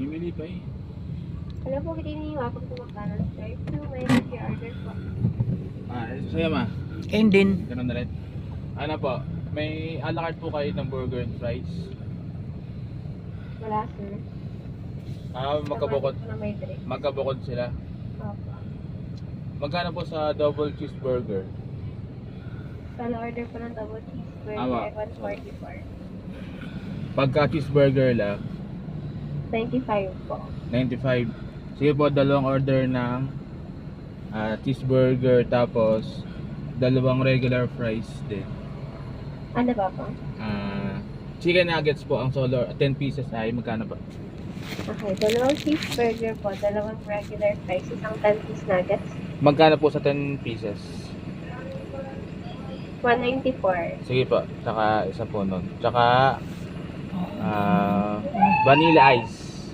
Mimili pa eh. Hello po, good evening. Welcome to McDonald's Drive-Thru. May name your order po. Sa'yo ma. Ayun din. Ganun na rin. Ano po, may a la carte po kayo ng burger and fries. Wala, sir. Magkabukod. Na may drink. Magkabukod sila. Opo. Magkano po sa double cheeseburger? Sala order po ng double cheeseburger Awa. at 144. Pagka cheeseburger lang, 95 po. 95. Sige po, dalawang order ng cheeseburger tapos dalawang regular fries din. Ano ba po? Chicken nuggets po ang solo, 10 pieces ay magkano ba? Okay, dalawang cheeseburger po, dalawang regular fries, isang 10-piece nuggets. Magkano po sa 10 pieces? 194. Sige po, tsaka isa po nun. Tsaka vanilla ice.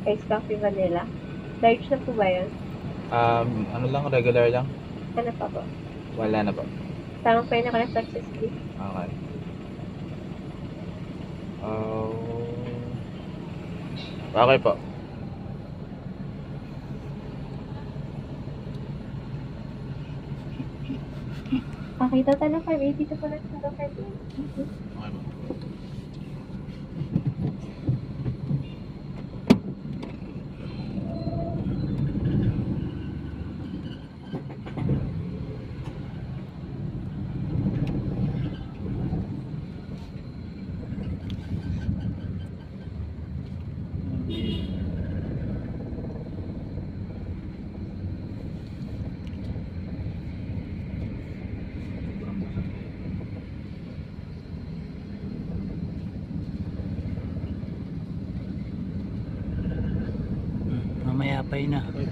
Ice coffee vanilla. Large na po ba yun? Ano lang, regular lang? Ano pa po? Wala na po. Tama po yung naka-success key. Okay. Okay po. Okay, total na 580 to po na sa 580. Okay po. Mamaya pa yun na. Hello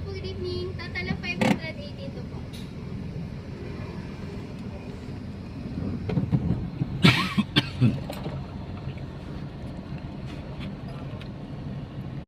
po, good evening. Total na 580 to po.